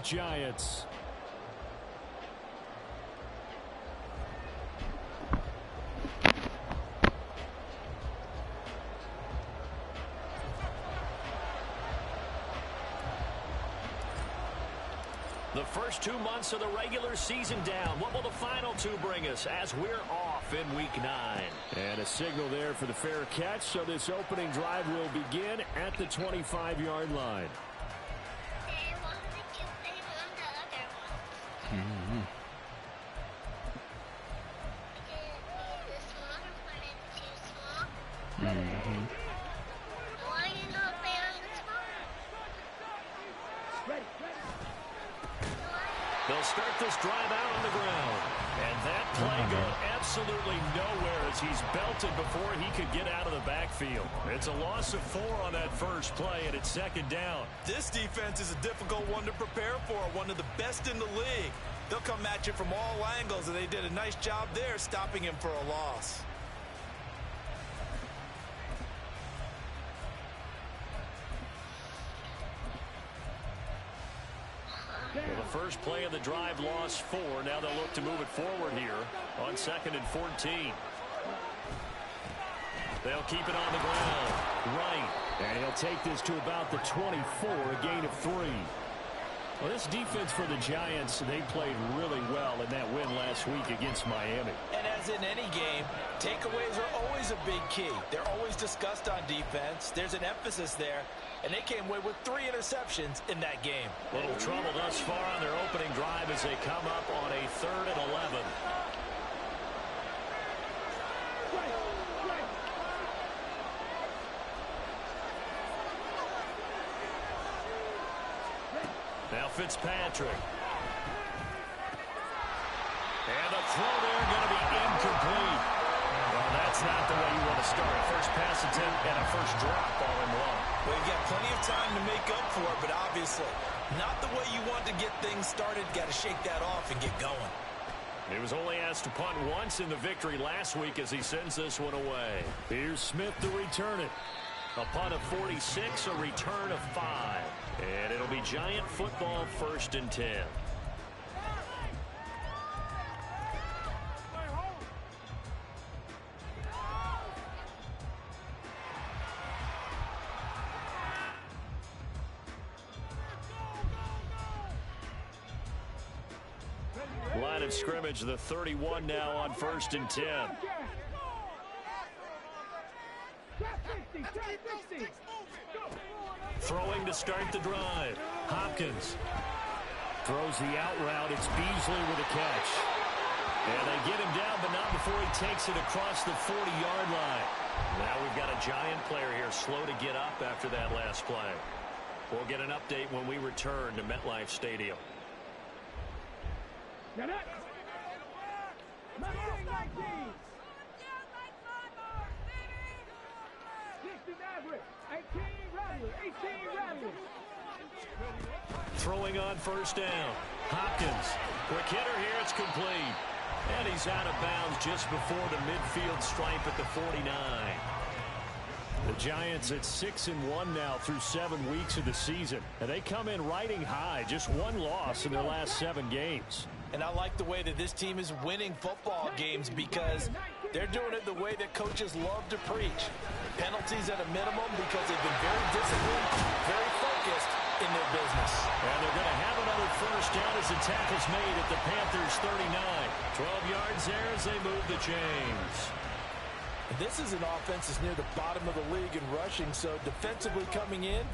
Giants. The first 2 months of the regular season down. What will the final 2 bring us as we're off in Week 9? And a signal there for the fair catch, so this opening drive will begin at the 25-yard line. They'll start this drive out on the ground. And that play going absolutely nowhere as he's belted before he could get out of the backfield. It's a loss of 4 on that first play, and it's second down. This defense is a difficult one to prepare for, one of the best in the league. They'll come at you from all angles, and they did a nice job there stopping him for a loss. Well, the first play of the drive lost 4. Now they'll look to move it forward here on 2nd and 14. They'll keep it on the ground. Right. And he'll take this to about the 24, a gain of 3. Well, this defense for the Giants, they played really well in that win last week against Miami. And as in any game, takeaways are always a big key. They're always discussed on defense. There's an emphasis there. And they came away with 3 interceptions in that game. Little trouble thus far on their opening drive as they come up on a 3rd and 11. Now Fitzpatrick. And the throw there going to be incomplete. Well, that's not the way you want to start. First pass attempt and a first drop all in one. Well, you've got plenty of time to make up for it, but obviously not the way you want to get things started. Got to shake that off and get going. He was only asked to punt once in the victory last week as he sends this one away. Here's Smith to return it. A punt of 46, a return of 5. And it'll be Giant football, 1st and 10. Line of scrimmage, the 31 now on 1st and 10. Throwing to start the drive. Hopkins throws the out route. It's Beasley with a catch. And they get him down, but not before he takes it across the 40-yard line. Now we've got a Giant player here slow to get up after that last play. We'll get an update when we return to MetLife Stadium. Throwing on 1st down. Hopkins. Quick hitter here. It's complete. And he's out of bounds just before the midfield stripe at the 49. The Giants at 6-1 now through 7 weeks of the season. And they come in riding high. Just 1 loss in their last 7 games. And I like the way that this team is winning football games because they're doing it the way that coaches love to preach. Penalties at a minimum because they've been very disciplined, very focused in their business. And they're going to have another first down as the tackle's made at the Panthers 39. 12 yards there as they move the chains. This is an offense that's near the bottom of the league in rushing, so defensively coming in,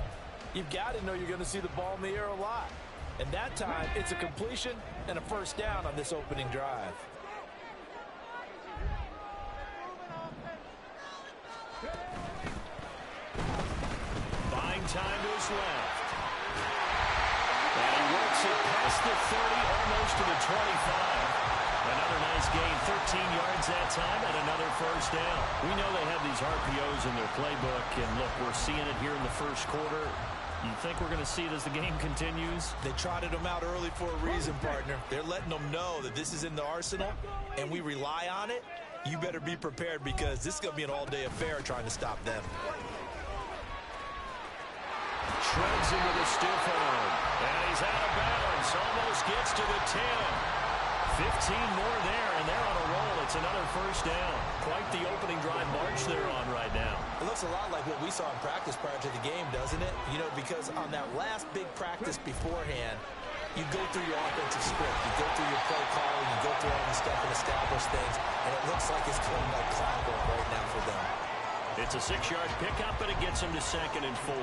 you've got to know you're going to see the ball in the air a lot. And that time, it's a completion and a first down on this opening drive. Buying time to his left. And he works it past the 30, almost to the 25. Another nice gain, 13 yards that time, and another first down. We know they have these RPOs in their playbook, and look, we're seeing it here in the first quarter. You think we're going to see it as the game continues? They trotted them out early for a reason, partner. They're letting them know that this is in the arsenal, and we rely on it. You better be prepared because this is going to be an all-day affair trying to stop them. Shreds into the stiff arm, and he's out of bounds. gets to the 10. 15 more there, and they're on a roll. It's another first down. Quite the opening drive march they're on right now. It looks a lot like what we saw in practice prior to the game, doesn't it? You know, because on that last big practice beforehand, you go through your offensive script, you go through your play calling, you go through all this stuff and establish things, and it looks like it's going like clockwork right now for them. It's a 6-yard pickup, and it gets them to 2nd and 4.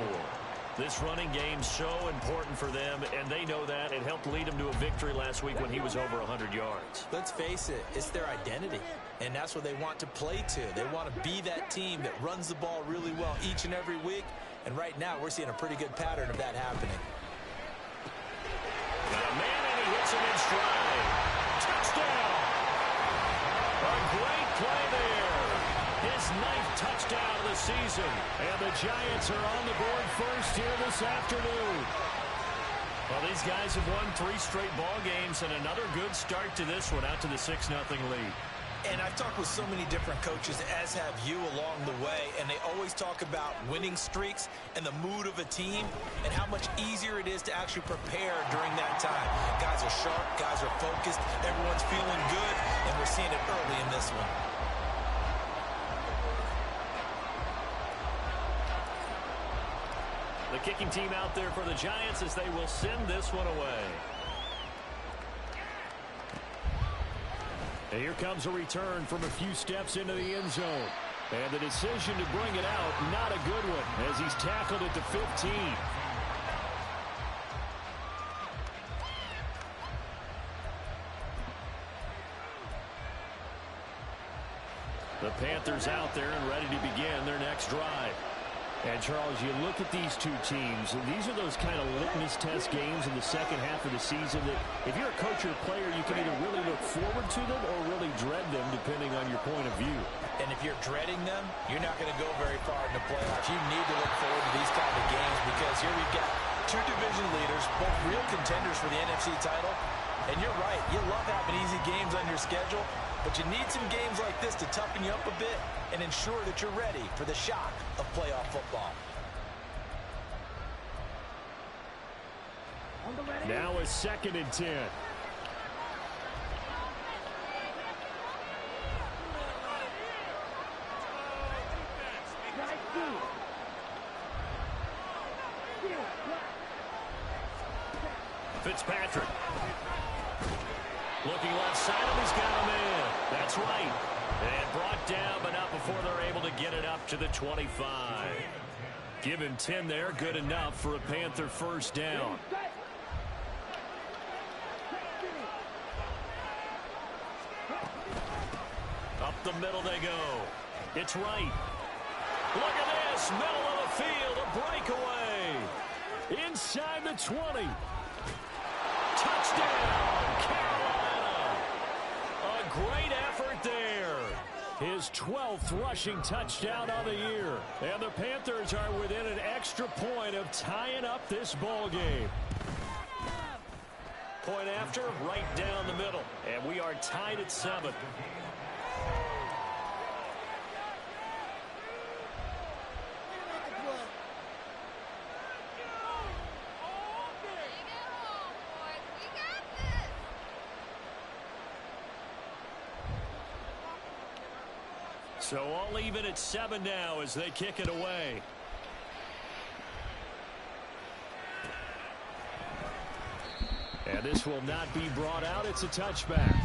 This running game's so important for them, and they know that. It helped lead them to a victory last week when he was over 100 yards. Let's face it, it's their identity, and that's what they want to play to. They want to be that team that runs the ball really well each and every week, and right now we're seeing a pretty good pattern of that happening. Got a man, and he hits him in stride. Touchdown! A great play there. His 9th touchdown of the season. And the Giants are on the board first here this afternoon. Well, these guys have won 3 straight ball games, and another good start to this one, out to the 6-0 lead. And I've talked with so many different coaches, as have you along the way, and they always talk about winning streaks and the mood of a team and how much easier it is to actually prepare during that time. Guys are sharp, guys are focused, everyone's feeling good, and we're seeing it early in this one. The kicking team out there for the Giants as they will send this one away. And here comes a return from a few steps into the end zone. And the decision to bring it out, not a good one, as he's tackled at the 15. The Panthers out there and ready to begin their next drive. And, Charles, you look at these two teams, and these are those kind of litmus test games in the second half of the season that if you're a coach or a player, you can either really look forward to them or really dread them, depending on your point of view. And if you're dreading them, you're not going to go very far in the playoffs. You need to look forward to these kind of games because here we've got 2 division leaders, both real contenders for the NFC title. And you're right, you love having easy games on your schedule, but you need some games like this to toughen you up a bit and ensure that you're ready for the shock of playoff football. Now a 2nd and 10. Fitzpatrick. Looking left side of him, he's got a man. That's right. And brought down, but not before they're able to get it up to the 25. Give him 10 there, good enough for a Panther first down. Up the middle they go. It's right. Look at this, middle of the field, a breakaway. Inside the 20. Touchdown, Carolina. A great effort there. His 12th rushing touchdown of the year. And the Panthers are within an extra point of tying up this ball game. Point after, right down the middle. And we are tied at 7. So all even at 7 now as they kick it away. And this will not be brought out. It's a touchback.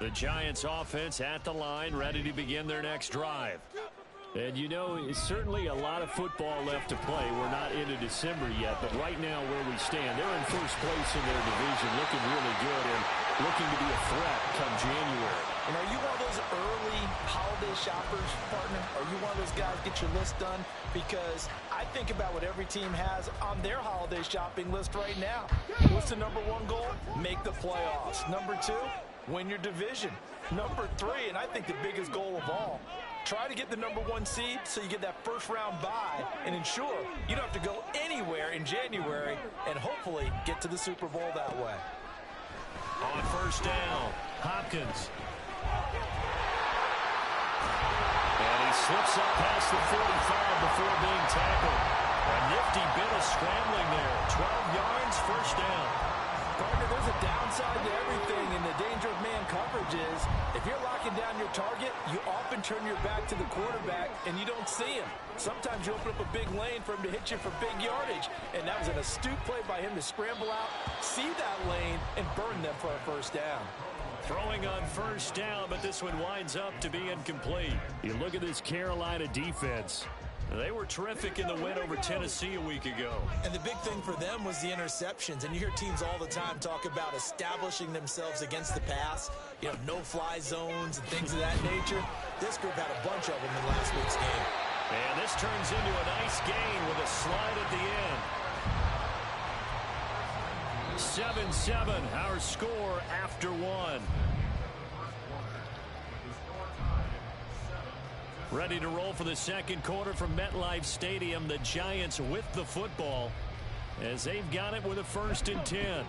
The Giants offense at the line, ready to begin their next drive. And, you know, it's certainly a lot of football left to play. We're not into December yet, but right now where we stand, they're in first place in their division, looking really good and looking to be a threat come January. And are you one of those early holiday shoppers, partner? Are you one of those guys get your list done? Because I think about what every team has on their holiday shopping list right now. What's the #1 goal? Make the playoffs. #2, win your division. #3, and I think the biggest goal of all, try to get the #1 seed so you get that first round bye and ensure you don't have to go anywhere in January and hopefully get to the Super Bowl that way. On first down, Hopkins. And he slips up past the 45 before being tackled. A nifty bit of scrambling there. 12 yards, first down. Partner, there's a downside to everything, and the danger of man coverage is if you're locking down your target, you often turn your back to the quarterback and you don't see him. Sometimes you open up a big lane for him to hit you for big yardage, and that was an astute play by him to scramble out, see that lane, and burn them for a first down. Throwing on first down, but this one winds up to be incomplete. You look at this Carolina defense. They were terrific in the win over Tennessee a week ago. And the big thing for them was the interceptions. And you hear teams all the time talk about establishing themselves against the pass, no-fly zones and things of that nature. This group had a bunch of them in last week's game. And this turns into a nice gain with a slide at the end. 7-7, our score after one. Ready to roll for the second quarter from MetLife Stadium. The Giants with the football as they've got it with a 1st and 10.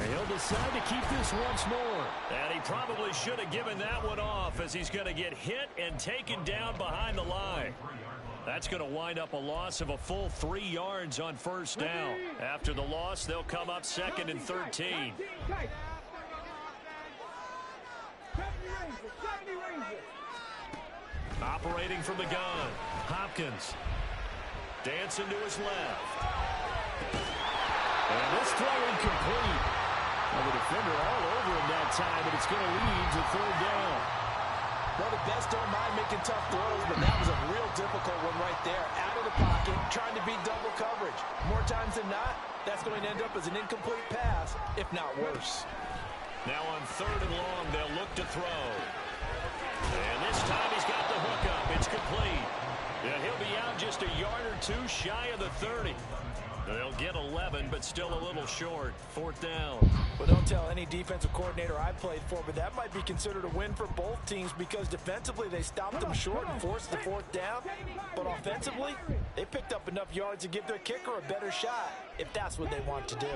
He'll decide to keep this once more. And he probably should have given that one off as he's going to get hit and taken down behind the line. That's going to wind up a loss of a full 3 yards on first down. After the loss, they'll come up 2nd and 13. Operating from the gun, Hopkins. Dancing to his left. And this throw incomplete. Well, the defender all over him that time, but it's going to lead to 3rd down. Well, the best don't mind making tough throws, but that was a real difficult one right there. Out of the pocket, trying to beat double coverage. More times than not, that's going to end up as an incomplete pass, if not worse. Now on 3rd and long, they'll look to throw. And this time he's got the hook up. It's complete. And he'll be out just a yard or 2 shy of the 30. They'll get 11, but still a little short. 4th down. Well, don't tell any defensive coordinator I played for, but that might be considered a win for both teams because defensively they stopped them short and forced the 4th down. But offensively, they picked up enough yards to give their kicker a better shot if that's what they want to do.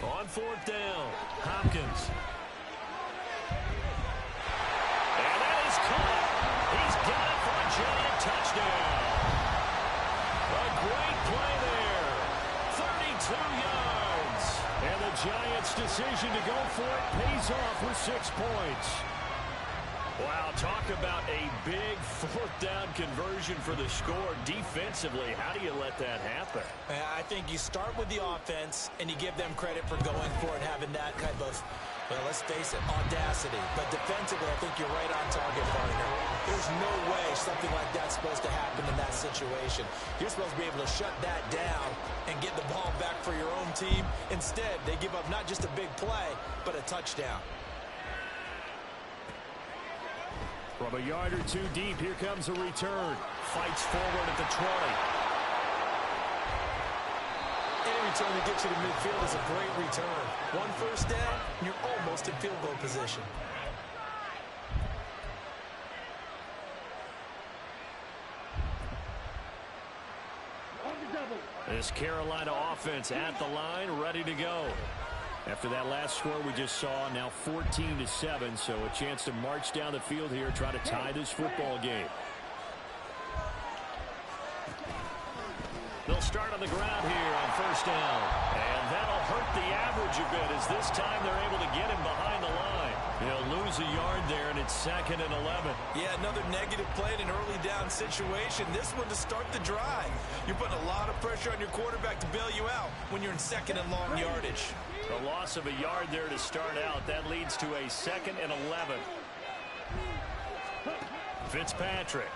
On 4th down, Hopkins. And that is caught. He's got it for a giant touchdown. A great play there. 32 yards. And the Giants' decision to go for it pays off with 6 points. Wow, talk about a big 4th down conversion for the score. Defensively, how do you let that happen? I think you start with the offense, and you give them credit for going for it, having that kind of, well, let's face it, audacity. But defensively, I think you're right on target, partner. There's no way something like that's supposed to happen in that situation. You're supposed to be able to shut that down and get the ball back for your own team. Instead, they give up not just a big play, but a touchdown. From a yard or 2 deep, here comes a return. Fights forward at the 20. Any return that gets you to midfield is a great return. 1 first down, and you're almost in field goal position. This Carolina offense at the line, ready to go. After that last score we just saw, now 14-7, so a chance to march down the field here, try to tie this football game. They'll start on the ground here on first down. And that'll hurt the average a bit as this time they're able to get him behind the line. They'll lose a yard there, and it's 2nd and 11. Yeah, another negative play in an early down situation. This one to start the drive. You're putting a lot of pressure on your quarterback to bail you out when you're in 2nd and long yardage. A loss of a yard there to start out. That leads to a 2nd and 11. Fitzpatrick.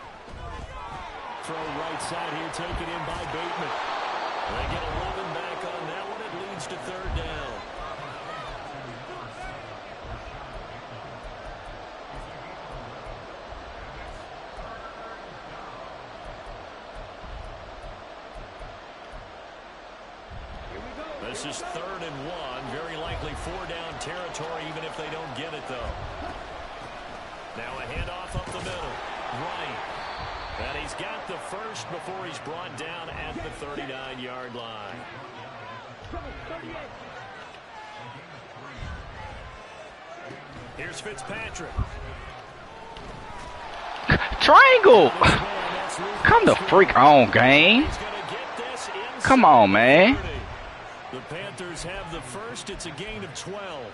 Throw right side here, taken in by Bateman. They get 11 back on that one. It leads to 3rd down. This is 3rd and 1. Very likely 4-down territory, even if they don't get it, though. Now a handoff up the middle. Right. And he's got the first before he's brought down at the 39-yard line. Here's Fitzpatrick. Triangle! Come the freak on, game. Come on, man. The Panthers have the first. It's a gain of 12.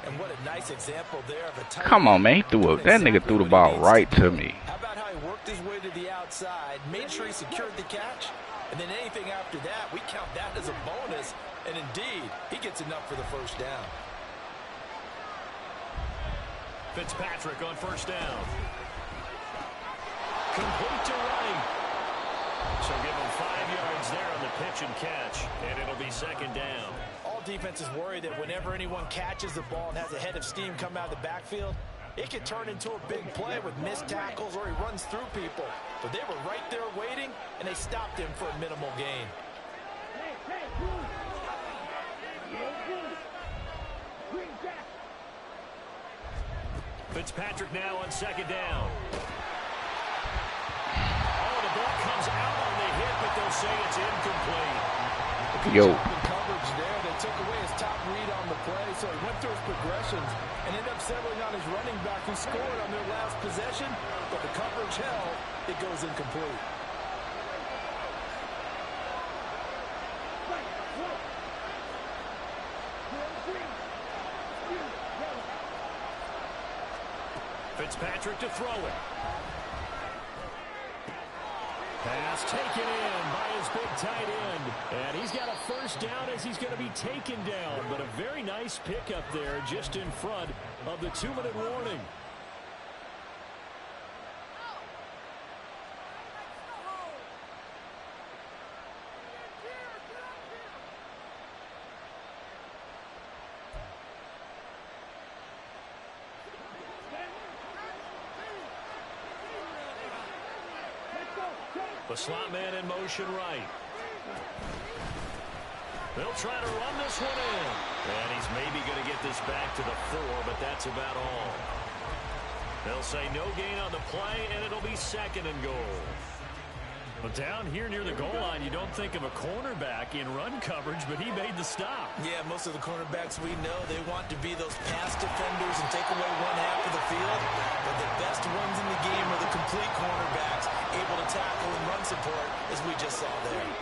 And what a nice example there of a tight. Come on, man. That nigga threw the ball right to me. How about how he worked his way to the outside, made sure he secured the catch, and then anything after that, we count that as a bonus. And indeed, he gets enough for the first down. Fitzpatrick on first down. Complete to right. So give him 5 yards there on the pitch and catch, and it'll be second down. All defenses worry that whenever anyone catches the ball and has a head of steam come out of the backfield, it can turn into a big play with missed tackles or he runs through people. But they were right there waiting, and they stopped him for a minimal gain. Fitzpatrick now on second down. Oh, the ball comes out on the hit, but they'll say it's incomplete. Yo. Coverage there. They took away his top read on the play, so he went through his progressions and ended up settling on his running back who scored on their last possession, but the coverage held. It goes incomplete. Fitzpatrick to throw it. Pass taken in by his big tight end. And he's got a first down as he's going to be taken down. But a very nice pickup there just in front of the 2-minute warning. The slot man in motion right. They'll try to run this one in. And he's maybe going to get this back to the 4, but that's about all. They'll say no gain on the play, and it'll be second and goal. But down here near the goal line, you don't think of a cornerback in run coverage, but he made the stop. Yeah, most of the cornerbacks we know, they want to be those pass defenders and take away one half of the field. But the best ones in the game are the complete cornerbacks, able to tackle and run support, as we just saw there.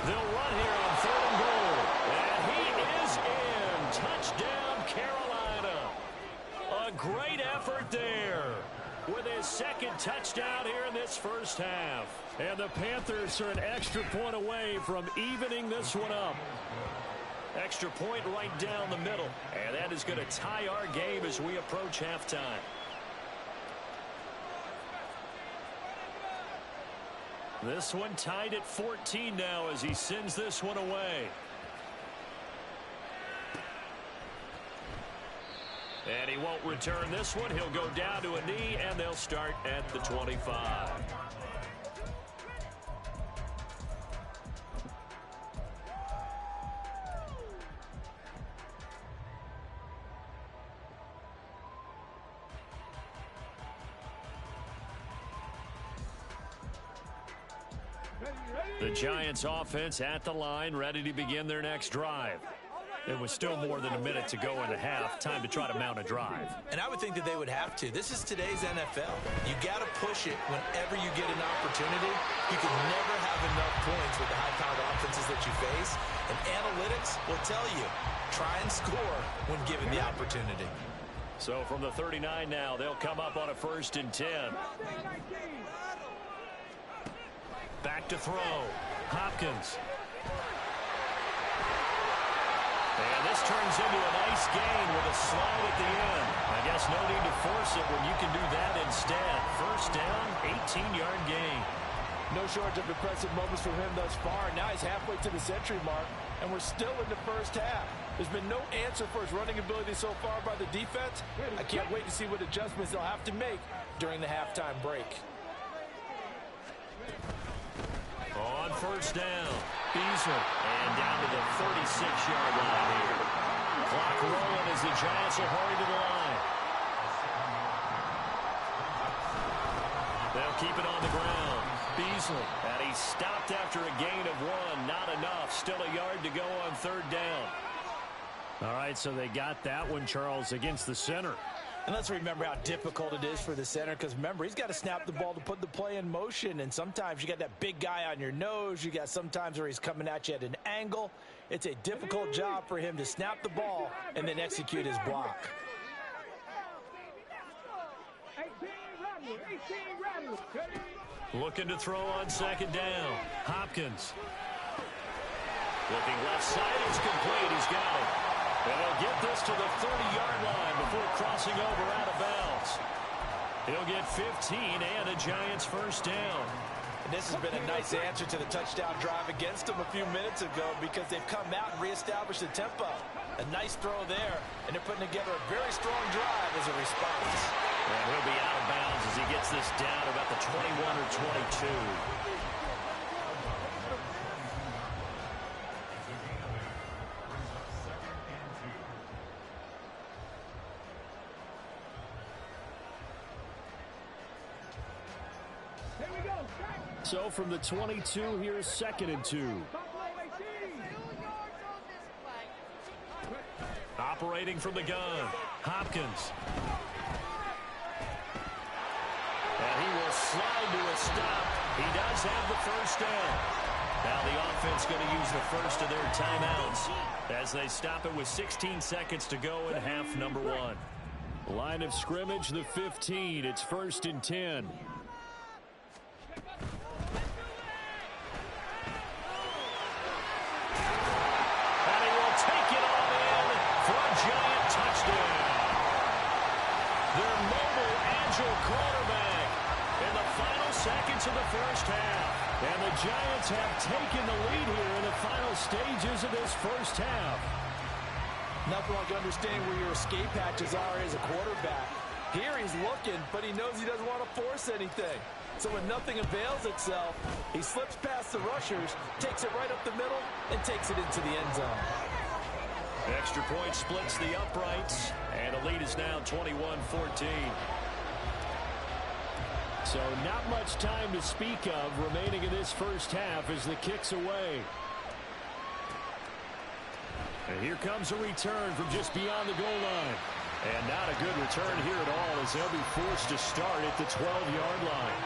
They'll run here on third and goal. And he is in. Touchdown, Carolina. A great effort there with his second touchdown here in this first half. And the Panthers are an extra point away from evening this one up. Extra point right down the middle. And that is going to tie our game as we approach halftime. This one tied at 14 now as he sends this one away. And he won't return this one. He'll go down to a knee, and they'll start at the 25. The Giants offense at the line, ready to begin their next drive. It was still more than a minute to go in the half. Time to try to mount a drive. And I would think that they would have to. This is today's NFL. You got to push it whenever you get an opportunity. You can never have enough points with the high-powered offenses that you face. And analytics will tell you, try and score when given the opportunity. So from the 39 now, they'll come up on a 1st and 10. Back to throw. Hopkins. And this turns into a nice gain with a slide at the end. I guess no need to force it when you can do that instead. First down, 18-yard gain. No shortage of impressive moments from him thus far. Now he's halfway to the century mark, and we're still in the first half. There's been no answer for his running ability so far by the defense. I can't wait to see what adjustments they'll have to make during the halftime break. On first down, Beasley, and down to the 36-yard line here. Clock rolling as the Giants will hurry to the line. They'll keep it on the ground. Beasley. And he's stopped after a gain of 1. Not enough. Still a yard to go on 3rd down. All right, so they got that one, Charles, against the center. And let's remember how difficult it is for the center, because remember, he's got to snap the ball to put the play in motion, and sometimes you got that big guy on your nose. You got sometimes where he's coming at you at an angle. It's a difficult job for him to snap the ball and then execute his block. Looking to throw on 2nd down. Hopkins. Looking left side. It's complete. He's got it. And he'll get this to the 30-yard line before crossing over out of bounds. He'll get 15 and a Giants 1st down. And this has been a nice answer to the touchdown drive against them a few minutes ago, because they've come out and reestablished the tempo. A nice throw there, and they're putting together a very strong drive as a response. And he'll be out of bounds as he gets this down about the 21 or 22. So from the 22, here's 2nd and 2. Operating from the gun, Hopkins. And he will slide to a stop. He does have the 1st down. Now the offense going to use the first of their timeouts as they stop it with 16 seconds to go in half number 1. Line of scrimmage, the 15. It's 1st and 10. Quarterback in the final seconds of the 1st half. And the Giants have taken the lead here in the final stages of this 1st half. Nothing like understanding where your escape hatches are as a quarterback. Here he's looking, but he knows he doesn't want to force anything. So when nothing avails itself, he slips past the rushers, takes it right up the middle, and takes it into the end zone. Extra point splits the uprights, and the lead is now 21-14. So not much time to speak of remaining in this 1st half as the kick's away. And here comes a return from just beyond the goal line. And not a good return here at all, as they'll be forced to start at the 12-yard line.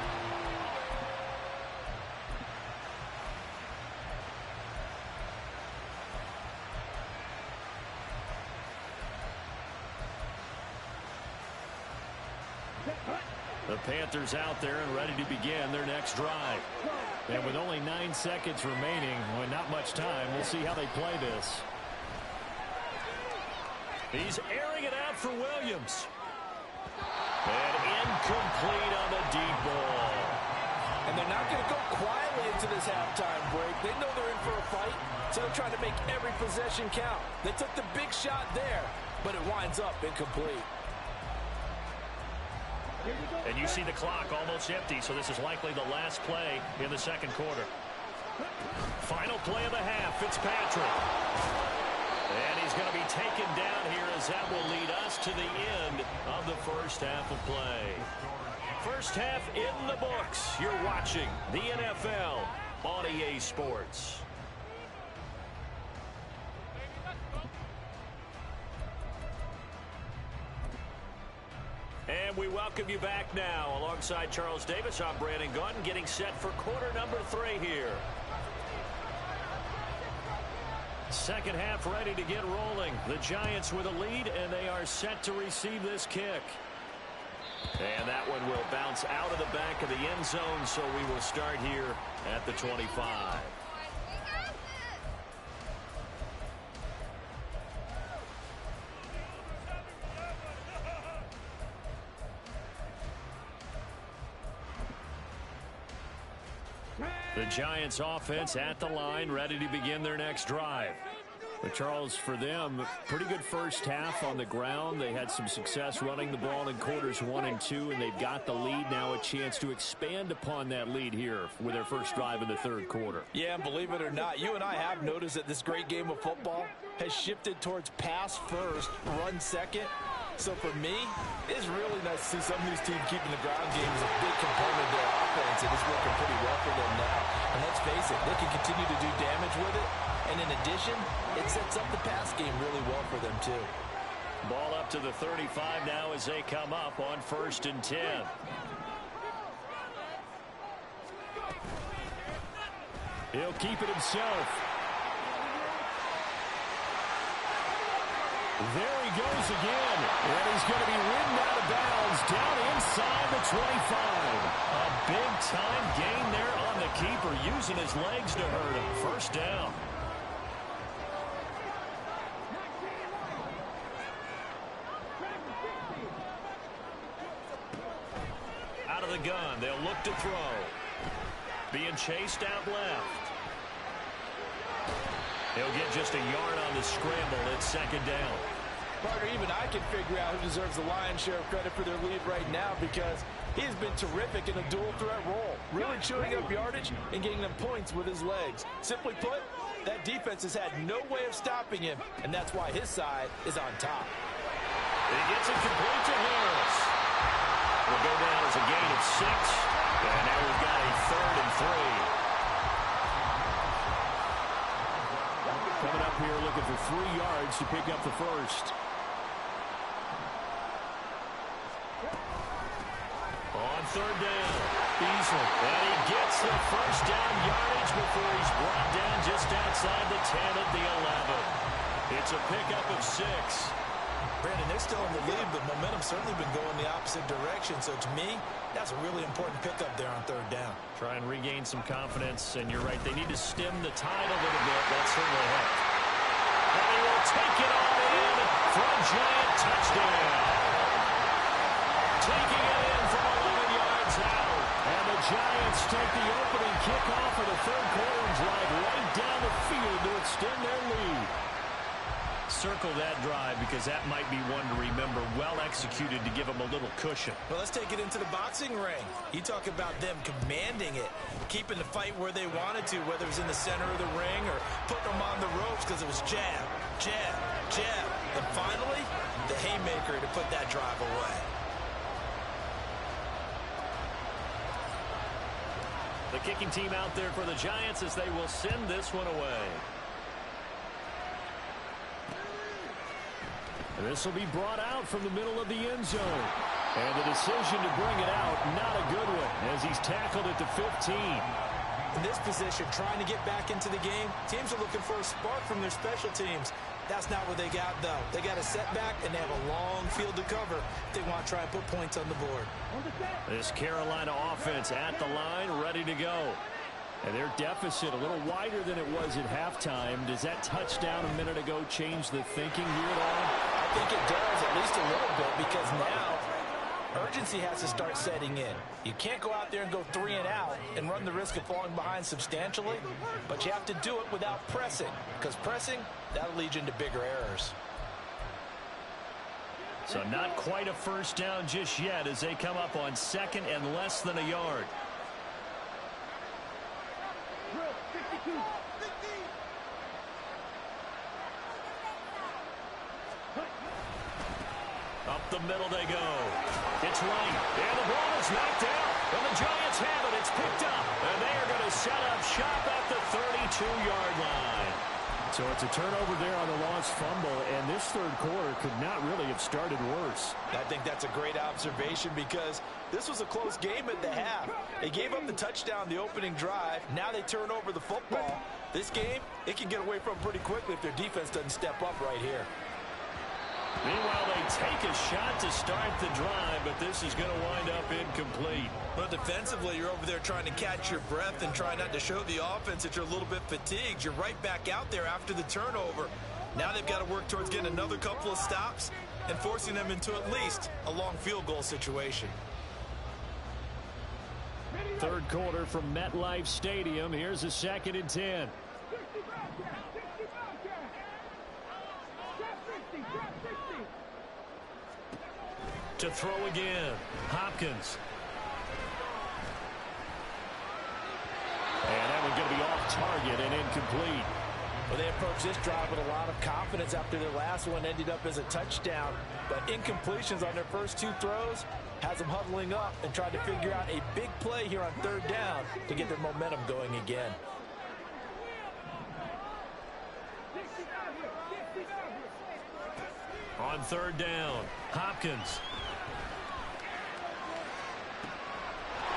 The Panthers out there and ready to begin their next drive. And with only 9 seconds remaining, well, not much time, we'll see how they play this. He's airing it out for Williams. And incomplete on the deep ball. And they're not going to go quietly into this halftime break. They know they're in for a fight, so they're trying to make every possession count. They took the big shot there, but it winds up incomplete. And you see the clock almost empty, so this is likely the last play in the 2nd quarter. Final play of the half, Fitzpatrick. And he's going to be taken down here as that will lead us to the end of the 1st half of play. 1st half in the books. You're watching the NFL on EA Sports. And we welcome you back now. Alongside Charles Davis, I'm Brandon Gunn, getting set for quarter number 3 here. 2nd half ready to get rolling. The Giants with a lead, and they are set to receive this kick. And that one will bounce out of the back of the end zone, so we will start here at the 25. The Giants offense at the line, ready to begin their next drive. But Charles, for them, pretty good 1st half on the ground. They had some success running the ball in quarters 1 and 2, and they've got the lead now, a chance to expand upon that lead here with their first drive in the 3rd quarter. Yeah, and believe it or not, you and I have noticed that this great game of football, has shifted towards pass first, run second. So for me, it's really nice to see some of these teams keeping the ground game as a big component of their offense, and it's working pretty well for them now. And let's face it, they can continue to do damage with it. And in addition, it sets up the pass game really well for them too. Ball up to the 35 now as they come up on 1st and 10. He'll keep it himself. There he goes again. And he's going to be ridden out of bounds down inside the 25. A big-time gain there on the keeper, using his legs to hurt him. 1st down. Out of the gun, they'll look to throw. Being chased out left. He'll get just a yard on the scramble. It's 2nd down. Parker, even I can figure out who deserves the lion's share of credit for their lead right now, because he has been terrific in a dual threat role, really chewing up yardage and getting them points with his legs. Simply put, that defense has had no way of stopping him, and that's why his side is on top. He gets it complete to Harris. Will go down as a gain of 6, and now we've got a 3rd and 3. Coming up here looking for 3 yards to pick up the 1st. On 3rd down, Beasley. And he gets the 1st down yardage before he's brought down just outside the 10 at the 11. It's a pickup of 6. Brandon, they're still in the lead, but momentum's certainly been going the opposite direction. So to me, that's a really important pickup there on 3rd down. Try and regain some confidence, and you're right, they need to stem the tide a little bit. That certainly helped. And he will take it on in for a giant touchdown. Taking it in from 11 yards out. And the Giants take the opening kickoff of the 3rd quarter and drive right down the field to extend their lead. Circle that drive, because that might be one to remember. Well executed to give them a little cushion. Well, let's take it into the boxing ring. You talk about them commanding it, keeping the fight where they wanted to, whether it was in the center of the ring or putting them on the ropes, because it was jab, jab, jab. And finally, the haymaker to put that drive away. The kicking team out there for the Giants as they will send this one away. This will be brought out from the middle of the end zone. And the decision to bring it out, not a good one, as he's tackled at the 15. In this position, trying to get back into the game, teams are looking for a spark from their special teams. That's not what they got, though. They got a setback, and they have a long field to cover if they want to try and put points on the board. This Carolina offense at the line, ready to go. And their deficit a little wider than it was at halftime. Does that touchdown a minute ago change the thinking here at all? I think it does, at least a little bit, because now urgency has to start setting in. You can't go out there and go 3 and out and run the risk of falling behind substantially, but you have to do it without pressing, because pressing, that'll lead you into bigger errors. So not quite a 1st down just yet as they come up on 2nd and less than a yard. Up the middle they go. It's right. And the ball is knocked out. And the Giants have it. It's picked up. And they are going to set up shop at the 32-yard line. So it's a turnover there on the lost fumble. And this 3rd quarter could not really have started worse. I think that's a great observation, because this was a close game at the half. They gave up the touchdown the opening drive. Now they turn over the football. This game, it can get away from pretty quickly if their defense doesn't step up right here. Meanwhile, they take a shot to start the drive, but this is going to wind up incomplete. Well, defensively, you're over there trying to catch your breath and try not to show the offense that you're a little bit fatigued. You're right back out there after the turnover. Now they've got to work towards getting another couple of stops and forcing them into at least a long field goal situation. 3rd quarter from MetLife Stadium. Here's a 2nd and 10. To throw again, Hopkins. And that one's going to be off target and incomplete. Well, they approached this drive with a lot of confidence after their last one ended up as a touchdown. But incompletions on their first 2 throws has them huddling up and trying to figure out a big play here on 3rd down to get their momentum going again. On 3rd down, Hopkins.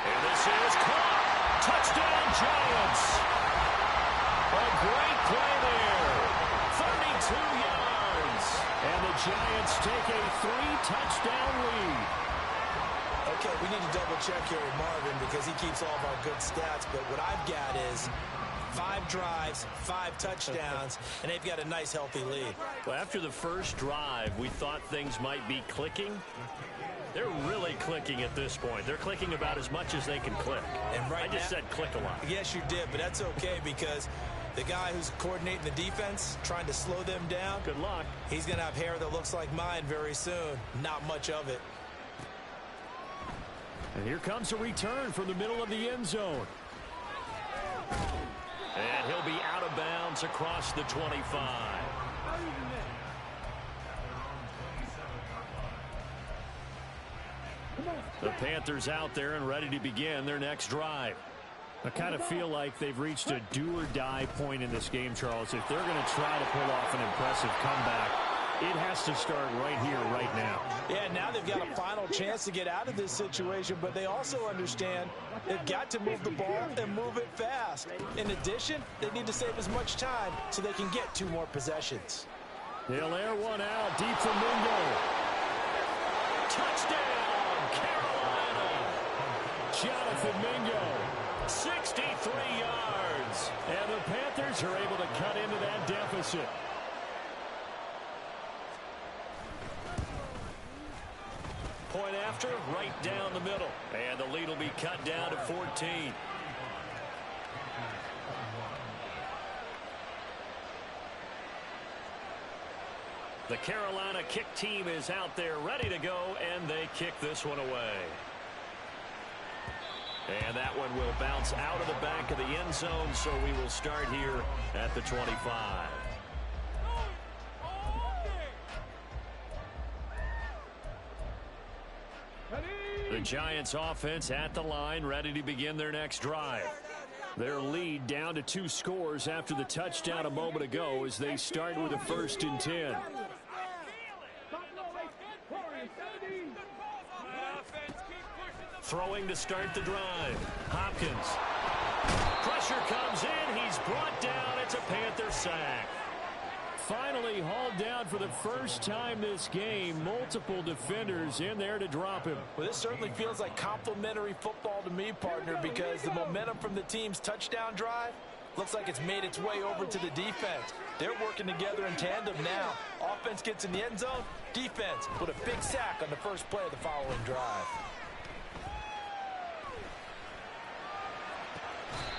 And this is caught. Touchdown, Giants. A great play there. 32 yards. And the Giants take a 3-touchdown lead. Okay, we need to double-check here with Marvin because he keeps all of our good stats. But what I've got is 5 drives, 5 touchdowns, and they've got a nice, healthy lead. Well, after the first drive, we thought things might be clicking. They're really clicking at this point. They're clicking about as much as they can click. And I just said click a lot. Yes, you did, but that's okay because the guy who's coordinating the defense, trying to slow them down, good luck. He's going to have hair that looks like mine very soon. Not much of it. And here comes a return from the middle of the end zone. And he'll be out of bounds across the 25. The Panthers out there and ready to begin their next drive. I kind of feel like they've reached a do-or-die point in this game, Charles. If they're going to try to pull off an impressive comeback, it has to start right here, right now. Yeah, now they've got a final chance to get out of this situation, but they also understand they've got to move the ball and move it fast. In addition, they need to save as much time so they can get 2 more possessions. They'll air one out deep from Mingo. Touchdown, Carolina. Jonathan Mingo, 63 yards. And the Panthers are able to cut into that deficit. Point after, right down the middle. And the lead will be cut down to 14. The Carolina kick team is out there ready to go, and they kick this one away. And that one will bounce out of the back of the end zone, so we will start here at the 25. The Giants offense at the line, ready to begin their next drive. Their lead down to 2 scores after the touchdown a moment ago as they start with a 1st and 10. Throwing to start the drive. Hopkins. Pressure comes in. He's brought down. It's a Panther sack. Finally hauled down for the first time this game. Multiple defenders in there to drop him. Well, this certainly feels like complimentary football to me, partner, because the momentum from the team's touchdown drive looks like it's made its way over to the defense. They're working together in tandem now. Offense gets in the end zone. Defense with a big sack on the first play of the following drive.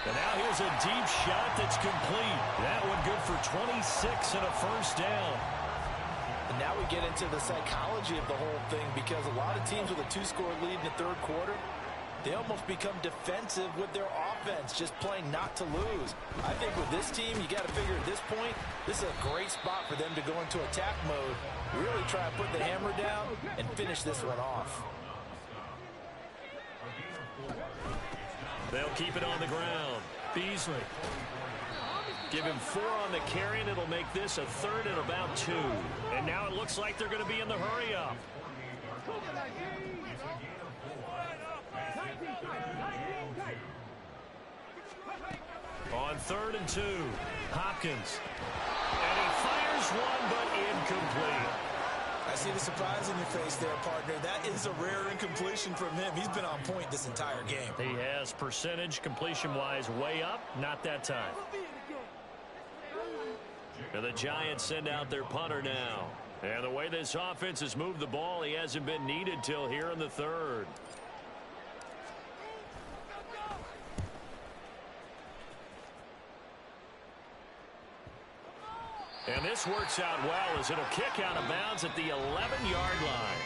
And now here's a deep shot that's complete. That one good for 26 and a 1st down. And now we get into the psychology of the whole thing because a lot of teams with a 2-score lead in the 3rd quarter, they almost become defensive with their offense, just playing not to lose. I think with this team, you got to figure at this point, this is a great spot for them to go into attack mode, really try to put the hammer down and finish this one off. They'll keep it on the ground. Beasley. Give him 4 on the carry, and it'll make this a 3rd and about 2. And now it looks like they're going to be in the hurry-up. On 3rd and 2, Hopkins. And he fires one, but incomplete. I see the surprise in your face there, partner. That is a rare incompletion from him. He's been on point this entire game. He has percentage completion-wise way up. Not that time. And the Giants send out their punter now. And the way this offense has moved the ball, he hasn't been needed till here in the 3rd. And this works out well as it'll kick out of bounds at the 11-yard line.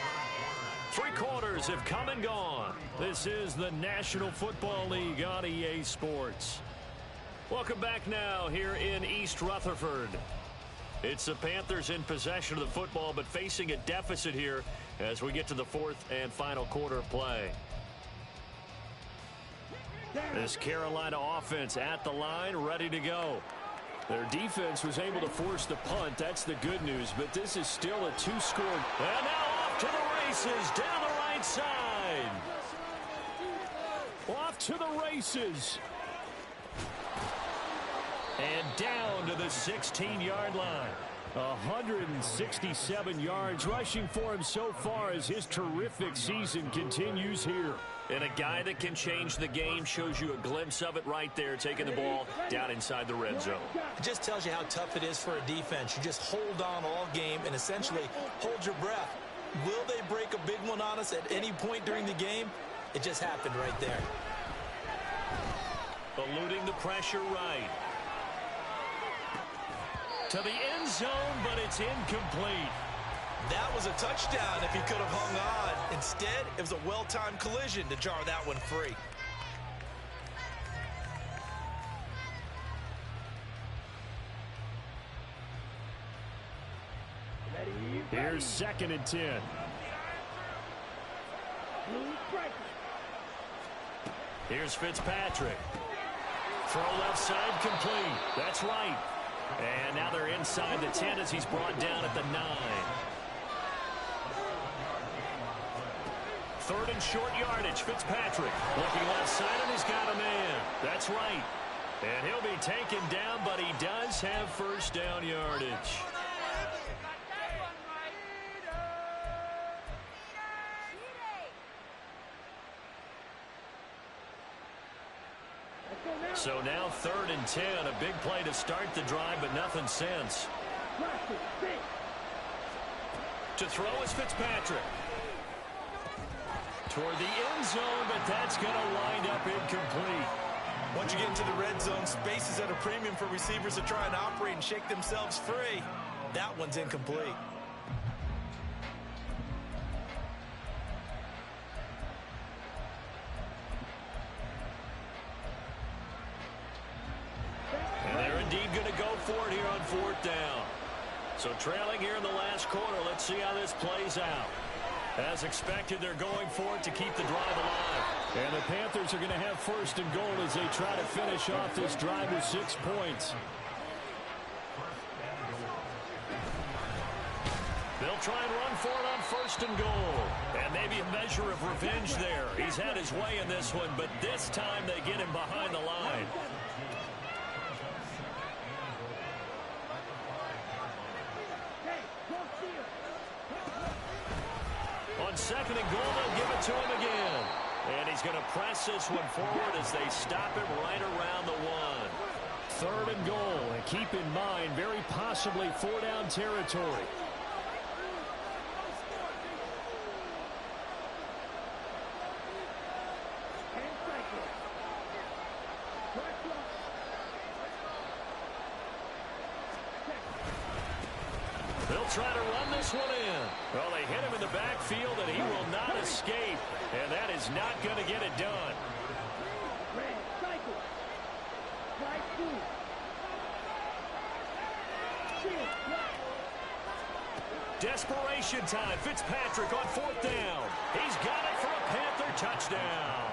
3 quarters have come and gone. This is the National Football League on EA Sports. Welcome back now here in East Rutherford. It's the Panthers in possession of the football, but facing a deficit here as we get to the fourth and final quarter of play. This Carolina offense at the line, ready to go. Their defense was able to force the punt. That's the good news, but this is still a two-score. And now off to the races, down the right side. Off to the races. And down to the 16-yard line. 167 yards rushing for him so far as his terrific season continues here. And a guy that can change the game, shows you a glimpse of it right there, taking the ball down inside the red zone. It just tells you how tough it is for a defense. You just hold on all game and essentially hold your breath. Will they break a big one on us at any point during the game? It just happened right there. Eluding the pressure right. To the end zone, but it's incomplete. That was a touchdown if he could have hung on. Instead, it was a well-timed collision to jar that one free. Here's 2nd and 10. Here's Fitzpatrick. Throw left side complete. That's right. And now they're inside the 10 as he's brought down at the 9. 3rd and short yardage. Fitzpatrick looking left side, and he's got a man. That's right. And he'll be taken down, but he does have first down yardage. So now 3rd and 10, a big play to start the drive, but nothing since. To throw is Fitzpatrick. Toward the end zone, but that's going to wind up incomplete. Once you get into the red zone, space is at a premium for receivers to try and operate and shake themselves free. That one's incomplete. And they're indeed going to go for it here on 4th down. So trailing here in the last quarter, let's see how this plays out. As expected, they're going for it to keep the drive alive. And the Panthers are going to have 1st and goal as they try to finish off this drive with 6 points. They'll try and run for it on 1st and goal. And maybe a measure of revenge there. He's had his way in this one, but this time they get him behind the line. On 2nd and goal, they'll give it to him again. And he's going to press this one forward as they stop him right around the 1. 3rd and goal. And keep in mind, very possibly 4-down territory. They'll try to run this one in. Well, they hit him in the backfield, and he will not escape. And that is not going to get it done. Desperation time. Fitzpatrick on 4th down. He's got it for a Panther touchdown.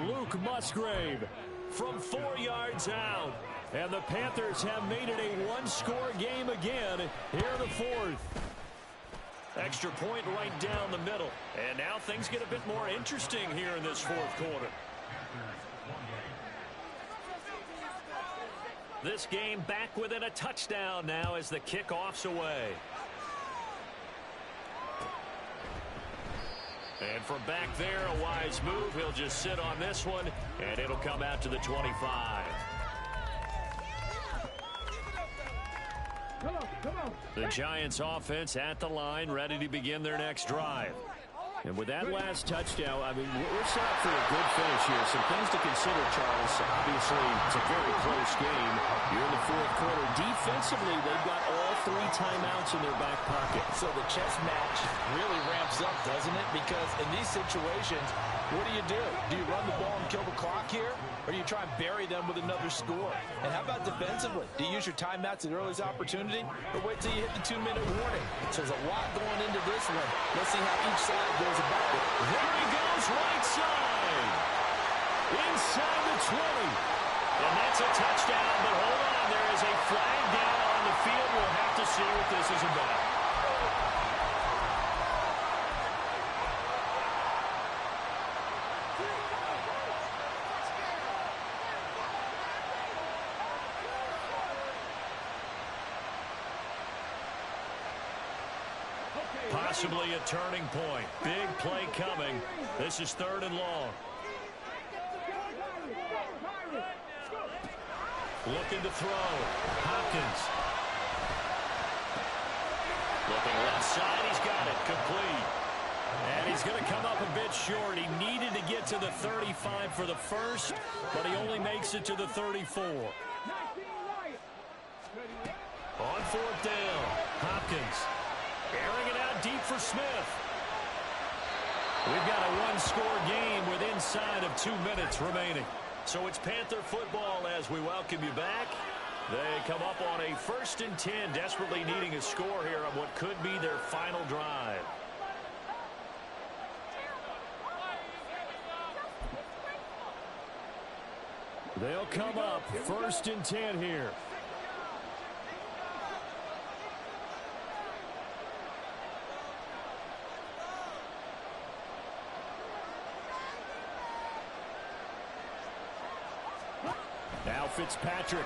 Luke Musgrave From 4 yards out. And the Panthers have made it a one-score game again here in the 4th. Extra point right down the middle. And now things get a bit more interesting here in this 4th quarter. This game back within a touchdown now as the kickoff's away. And from back there, a wise move. He'll just sit on this one, and it'll come out to the 25. The Giants offense at the line, ready to begin their next drive. And with that last touchdown, I mean, we're set up for a good finish here. Some things to consider, Charles. Obviously, it's a very close game. You're in the 4th quarter. Defensively, they've got all 3 timeouts in their back pocket. So the chess match really ramps up, doesn't it? Because in these situations, what do? Do you run the ball and kill the clock here? Or do you try and bury them with another score? And how about defensively? Do you use your timeouts at earliest opportunity? Or wait till you hit the 2-minute warning? So there's a lot going into this one. Let's see how each side goes about it. There he goes, right side. Inside the 20. And that's a touchdown, but hold on. There is a flag down on the field. We'll have to see what this is about. Possibly a turning point. Big play coming. This is 3rd and long. Looking to throw. Hopkins. Looking left side. He's got it. Complete. And he's going to come up a bit short. He needed to get to the 35 for the first, but he only makes it to the 34. On 4th down. Hopkins. Airing it out deep for Smith. We've got a 1-score game with inside of 2 minutes remaining. So it's Panther football as we welcome you back. They come up on a 1st and 10, desperately needing a score here on what could be their final drive. They'll come up 1st and 10 here. Now Fitzpatrick.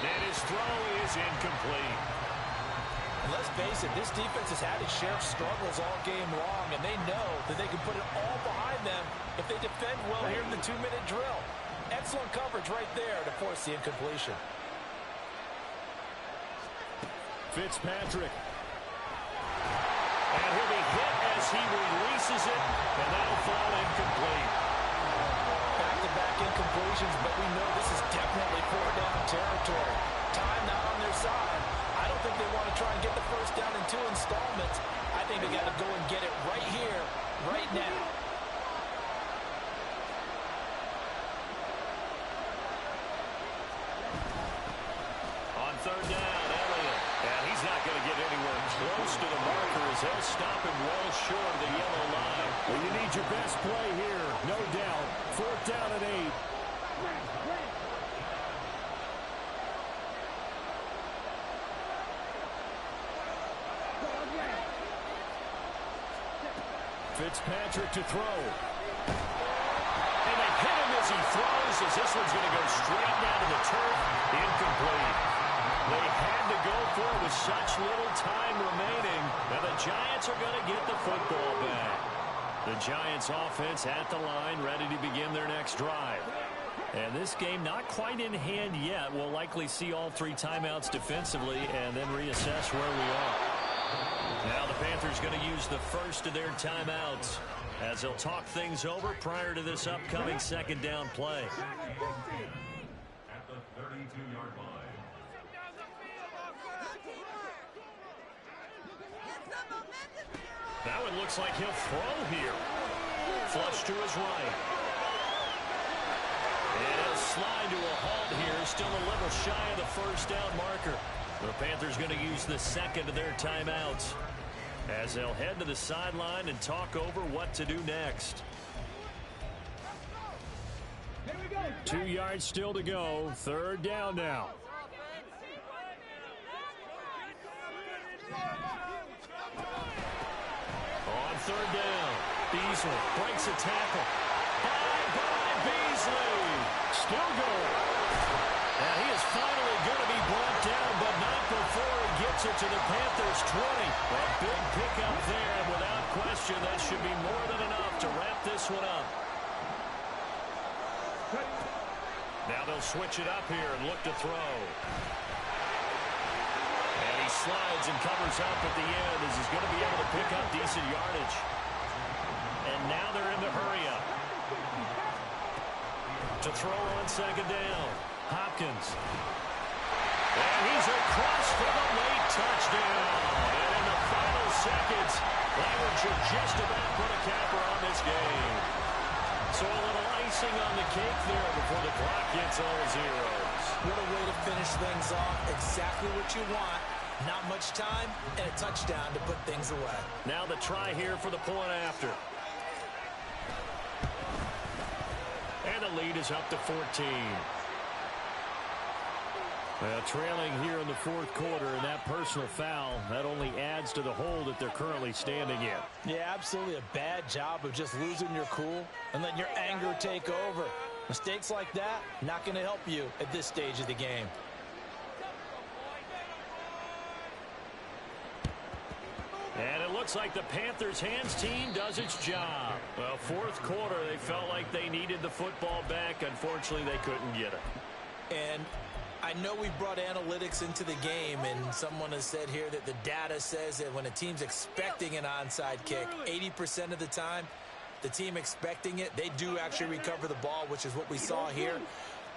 And his throw is incomplete. Let's face it, this defense has had its share of struggles all game long, and they know that they can put it all behind them if they defend well here in the 2-minute drill. Excellent coverage right there to force the incompletion. Fitzpatrick. And he'll be hit as he releases it, and that'll fall incomplete. Back-to-back incompletions, but we know this is definitely 4-down territory. Time not on their side. I don't think they want to try and get the first down in 2 installments. I think they got to go and get it right here, right now. On 3rd down, Elliott. And he's not going to get anywhere close to the marker as they'll stop him well short of the yellow line. Well, you need your best play here, no doubt. 4th down and 8. Fitzpatrick to throw. And they hit him as he throws, as this one's going to go straight down to the turf. Incomplete. They had to go for it with such little time remaining. Now the Giants are going to get the football back. The Giants offense at the line, ready to begin their next drive. And this game not quite in hand yet. We'll likely see all 3 timeouts defensively and then reassess where we are. Now the Panthers going to use the first of their timeouts as they'll talk things over prior to this upcoming 2nd down play. At the 32-yard line. That one looks like he'll throw here. Flush to his right. And he'll slide to a halt here. Still a little shy of the 1st down marker. The Panthers going to use the 2nd of their timeouts as they'll head to the sideline and talk over what to do next. 2 yards still to go. 3rd down now. On 3rd down, Beasley breaks a tackle. Bye-bye, Beasley. Still going. And he is finally going to be brought down, but not before he gets it to the Panthers' 20. A big pickup there, and without question, that should be more than enough to wrap this one up. Now they'll switch it up here and look to throw. And he slides and covers up at the end as he's going to be able to pick up decent yardage. And now they're in the hurry up. To throw on 2nd down. Hopkins. And he's across for the late touchdown. And in the final seconds, they were just about put a capper on this game. So a little icing on the cake there before the clock gets all zeros. What a way to finish things off. Exactly what you want. Not much time and a touchdown to put things away. Now the try here for the point after. And the lead is up to 14. Well, trailing here in the fourth quarter, and that personal foul, that only adds to the hole that they're currently standing in. Yeah, absolutely a bad job of just losing your cool and letting your anger take over. Mistakes like that, not going to help you at this stage of the game. And it looks like the Panthers' hands team does its job. Well, fourth quarter, they felt like they needed the football back. Unfortunately, they couldn't get it. And I know we brought analytics into the game, and someone has said here that the data says that when a team's expecting an onside kick, 80% of the time, the team expecting it, they do actually recover the ball, which is what we saw here.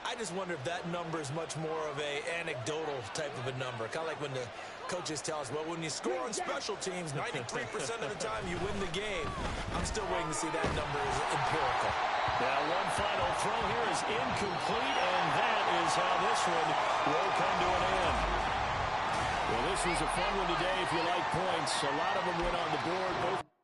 I just wonder if that number is much more of a anecdotal type of a number. Kind of like when the coaches tell us, well, when you score on special teams, 93% of the time you win the game. I'm still waiting to see that number is empirical. Now one final throw here is incomplete, and that is how this one will come to an end. Well, this was a fun one today if you like points. A lot of them went on the board. Both